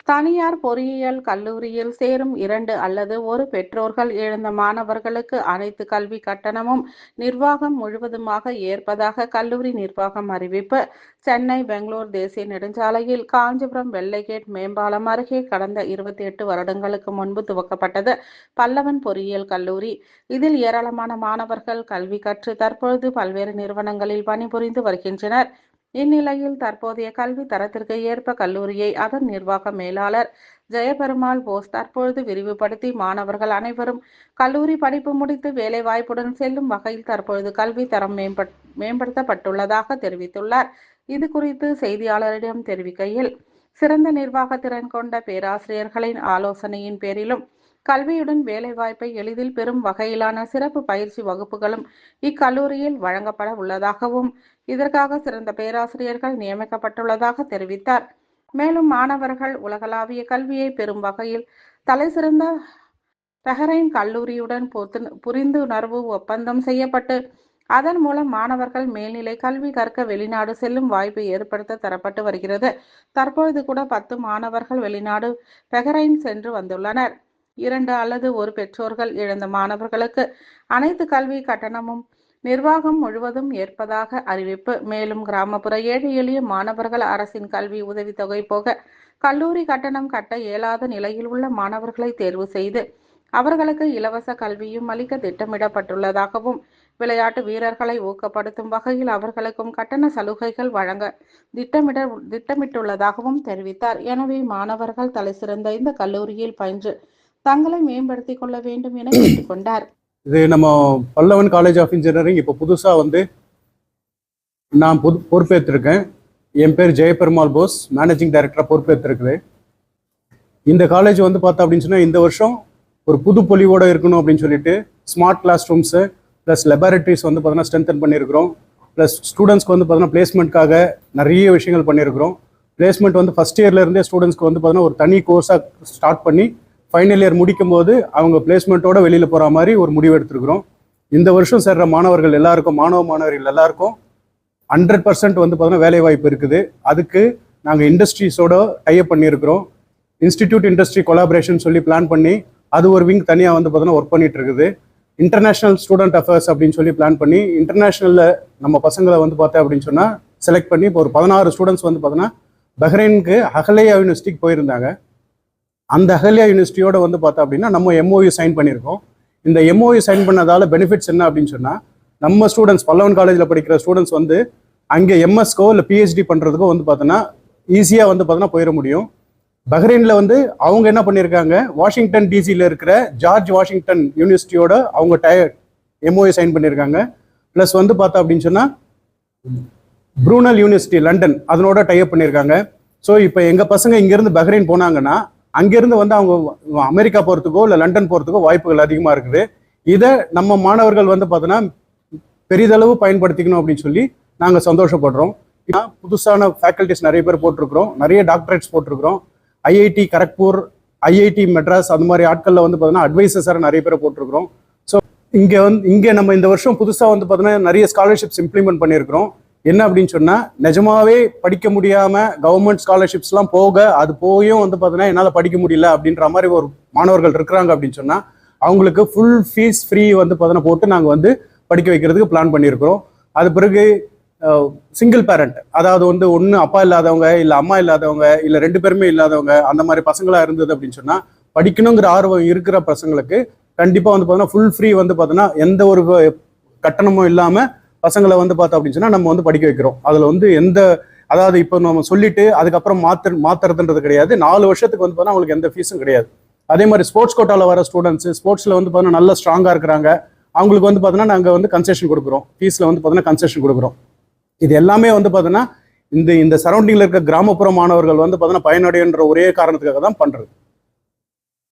தனியார் பொறியியல் கல்லூரியில் சேரும் 2 அல்லது 1 பெற்றோர்கள் இழந்த மாணவர்களுக்கு அனைத்து கல்வி கட்டணமும் நிர்வாகம் முழுவதுமாக ஏற்பதாக கல்லூரி நிர்வாகம் அறிவிப்பு. சென்னை பெங்களூர் தேசிய நெடுஞ்சாலையில் காஞ்சிபுரம் வெள்ளைகேட் மேம்பாலம் அருகே கடந்த 28 வருடங்களுக்கு முன்பு துவக்கப்பட்டது பல்லவன் பொறியியல் கல்லூரி. இதில் ஏராளமான மாணவர்கள் கல்வி கற்று தற்பொழுது பல்வேறு நிறுவனங்களில் பணிபுரிந்து வருகின்றனர். இந்நிலையில் தற்போதைய கல்வி தரத்திற்கு ஏற்ப கல்லூரியை அதன் நிர்வாக மேலாளர் ஜெயபெருமாள் போஸ் தற்பொழுது விரிவுபடுத்தி மாணவர்கள் அனைவரும் கல்லூரி படிப்பு முடித்து வேலை வாய்ப்புடன் செல்லும் வகையில் தற்பொழுது கல்வி தரம் மேம்படுத்தப்பட்டுள்ளதாக தெரிவித்துள்ளார். இது குறித்து செய்தியாளரிடம் தெரிவிக்கையில், சிறந்த நிர்வாக திறன் கொண்ட பேராசிரியர்களின் ஆலோசனையின் பேரிலும் கல்வியுடன் வேலைவாய்ப்பை எளிதில் பெறும் வகையிலான சிறப்பு பயிற்சி வகுப்புகளும் இக்கல்லூரியில் வழங்கப்பட உள்ளதாகவும் இதற்காக சிறந்த பேராசிரியர்கள் நியமிக்கப்பட்டுள்ளதாக தெரிவித்தார். மேலும் மாணவர்கள் உலகளாவிய கல்வியை பெறும் வகையில் தலைசிறந்த பஹ்ரைன் கல்லூரியுடன் புரிந்துணர்வு ஒப்பந்தம் செய்யப்பட்டு அதன் மூலம் மாணவர்கள் மேல்நிலை கல்வி கற்க வெளிநாடு செல்லும் வாய்ப்பு ஏற்படுத்த தரப்பட்டு வருகிறது. தற்பொழுது கூட 10 மாணவர்கள் வெளிநாடு பஹ்ரைன் சென்று வந்துள்ளனர். 2 அல்லது 1 பெற்றோர்கள் இழந்த மாணவர்களுக்கு அனைத்து கல்வி கட்டணமும் நிர்வாகம் முழுவதும் ஏற்பதாக அறிவிப்பு. மேலும் கிராமப்புற ஏழை எளிய மாணவர்கள் அரசின் கல்வி உதவித்தொகை போக கல்லூரி கட்டணம் கட்ட இயலாத நிலையில் உள்ள மாணவர்களை தேர்வு செய்து அவர்களுக்கு இலவச கல்வியும் அளிக்க திட்டமிடப்பட்டுள்ளதாகவும் விளையாட்டு வீரர்களை ஊக்கப்படுத்தும் வகையில் அவர்களுக்கும் கட்டண சலுகைகள் வழங்க திட்டமிட்டுள்ளதாகவும் தெரிவித்தார். எனவே மாணவர்கள் தலைசிறந்த இந்த கல்லூரியில் பயின்று தங்களை மேம்படுத்திக் கொள்ள வேண்டும் என கேட்டுக்கொண்டார். இது நம்ம பல்லவன் காலேஜ் ஆஃப் இன்ஜினியரிங் இப்போ புதுசாக நான் பொறுப்பேற்றிருக்கேன். என் பேர் ஜெயபெருமாள் போஸ், மேனேஜிங் டைரக்டராக பொறுப்பேற்றிருக்குது. இந்த காலேஜ் பார்த்தா அப்படின்னு சொன்னால் இந்த வருஷம் ஒரு புது பொலிவோடு இருக்கணும் அப்படின்னு சொல்லிட்டு smart class rooms plus laboratories பார்த்தோன்னா ஸ்ட்ரென்தன் பண்ணியிருக்கிறோம். ப்ளஸ் ஸ்டூடெண்ட்ஸ்க்கு பார்த்தோன்னா பிளேஸ்மெண்ட்காக நிறைய விஷயங்கள் பண்ணியிருக்கிறோம். பிளேஸ்மெண்ட் ஃபஸ்ட் இயர்லேருந்தே ஸ்டூடெண்ட்ஸ்க்கு பார்த்தோன்னா ஒரு தனி கோர்ஸாக ஸ்டார்ட் பண்ணி ஃபைனல் இயர் முடிக்கும் போது அவங்க பிளேஸ்மெண்ட்டோட வெளியில் போகிற மாதிரி ஒரு முடிவு எடுத்துருக்கிறோம். இந்த வருஷம் சேர்ற மாணவர்கள் எல்லாருக்கும், மாணவர்கள் எல்லாருக்கும் 100% பார்த்தோன்னா வேலை வாய்ப்பு இருக்குது. அதுக்கு நாங்கள் இண்டஸ்ட்ரீஸோட டைப் பண்ணியிருக்கிறோம். இன்ஸ்டிடியூட் இண்டஸ்ட்ரி கொலாபரேஷன் சொல்லி பிளான் பண்ணி அது ஒரு விங் தனியாக பார்த்தோன்னா ஒர்க் பண்ணிட்டு இருக்குது. இன்டர்நேஷ்னல் ஸ்டூடெண்ட் அஃபேர்ஸ் அப்படின்னு சொல்லி பிளான் பண்ணி இன்டர்நேஷ்னலில் நம்ம பசங்களை பார்த்தேன் அப்படின்னு சொன்னால் செலக்ட் பண்ணி இப்போ ஒரு 16 ஸ்டூடெண்ட்ஸ் பார்த்தோன்னா பஹ்ரைனுக்கு அஹ்லியா யூனிவர்சிட்டிக்கு போயிருந்தாங்க. அந்த அஹ்லியா யூனிவர்சிட்டியோட பார்த்தா அப்படின்னா நம்ம MOU சைன் பண்ணியிருக்கோம். இந்த MOU சைன் பண்ணதால பெனிஃபிட்ஸ் என்ன அப்படின்னு சொன்னால், நம்ம ஸ்டூடெண்ட்ஸ் பல்லவன் காலேஜில் படிக்கிற ஸ்டூடெண்ட்ஸ் அங்கே MSக்கோ இல்லை PhD பண்ணுறதுக்கோ பார்த்தோன்னா ஈஸியாக பார்த்தோன்னா போயிட முடியும். பஹ்ரைனில் அவங்க என்ன பண்ணியிருக்காங்க, வாஷிங்டன் டிசியில் இருக்கிற ஜார்ஜ் வாஷிங்டன் யூனிவர்சிட்டியோட அவங்க MOU சைன் பண்ணியிருக்காங்க. ப்ளஸ் பார்த்தா அப்படின்னு சொன்னால் ப்ரூனல் யூனிவர்சிட்டி லண்டன் அதனோட டைப் பண்ணியிருக்காங்க. ஸோ இப்போ எங்கள் பசங்க இங்கேருந்து பஹ்ரைன் போனாங்கன்னா அங்கேருந்து அவங்க அமெரிக்கா போகிறதுக்கோ இல்லை லண்டன் போகிறதுக்கோ வாய்ப்புகள் அதிகமாக இருக்குது. இதை நம்ம மாணவர்கள் பார்த்தோன்னா பெரிதளவு பயன்படுத்திக்கணும் அப்படின்னு சொல்லி நாங்கள் சந்தோஷப்படுறோம். புதுசான ஃபேக்கல்டிஸ் நிறைய பேர் போட்டிருக்கிறோம், நிறைய டாக்டரேட்ஸ் போட்டிருக்கிறோம். IIT கரக்பூர், IIT மெட்ராஸ் அந்த மாதிரி ஆட்களில் பார்த்தோன்னா அட்வைசர்ஸாக நிறைய பேரை போட்டிருக்கிறோம். ஸோ இங்கே நம்ம இந்த வருஷம் புதுசாக பார்த்தோன்னா நிறைய ஸ்காலர்ஷிப்ஸ் இம்ப்ளிமெண்ட் பண்ணியிருக்கிறோம். என்ன அப்படின்னு சொன்னால், நிஜமாவே படிக்க முடியாமல் கவர்மெண்ட் ஸ்காலர்ஷிப்ஸ்லாம் அது போயும் பார்த்தோன்னா என்னால் படிக்க முடியல அப்படின்ற மாதிரி ஒரு மாணவர்கள் இருக்கிறாங்க அப்படின்னு சொன்னால் அவங்களுக்கு ஃபுல் ஃபீஸ் ஃப்ரீ பார்த்தோன்னா போட்டு நாங்கள் படிக்க வைக்கிறதுக்கு பிளான் பண்ணியிருக்கிறோம். அது பிறகு சிங்கிள் பேரண்ட், அதாவது ஒன்று அப்பா இல்லாதவங்க இல்லை அம்மா இல்லாதவங்க இல்லை 2 பேருமே இல்லாதவங்க அந்த மாதிரி பசங்களாக இருந்தது அப்படின்னு சொன்னால் படிக்கணுங்கிற ஆர்வம் இருக்கிற பசங்களுக்கு கண்டிப்பாக பார்த்தோன்னா ஃபுல் ஃப்ரீ பார்த்தோன்னா எந்த ஒரு கட்டணமும் இல்லாமல் பசங்களை பார்த்தோம் அப்படின்னு சொன்னால் நம்ம படிக்க வைக்கிறோம். அதில் அதாவது இப்போ நம்ம சொல்லிட்டு அதுக்கப்புறம் மாத்துறதுன்றது கிடையாது. 4 வருஷத்துக்கு பார்த்தோன்னா அவங்களுக்கு எந்த ஃபீஸும் கிடையாது. அதே மாதிரி ஸ்போர்ட்ஸ் கோட்டாவில் வர ஸ்டூடெண்ட்ஸ் ஸ்போர்ட்ஸில் பார்த்தோன்னா நல்லா ஸ்ட்ராங்காக இருக்கிறாங்க, அவங்களுக்கு பார்த்தோன்னா நாங்கள் கன்செஷன் கொடுக்குறோம், ஃபீஸில் பார்த்தோன்னா கன்செஷன் கொடுக்குறோம். இது எல்லாமே பார்த்தோன்னா இந்த சரௌண்டிங்கில் இருக்க கிராமப்புற மாணவர்கள் பார்த்தோன்னா பயனடைன்ற ஒரே காரணத்துக்காக தான் பண்ணுறது.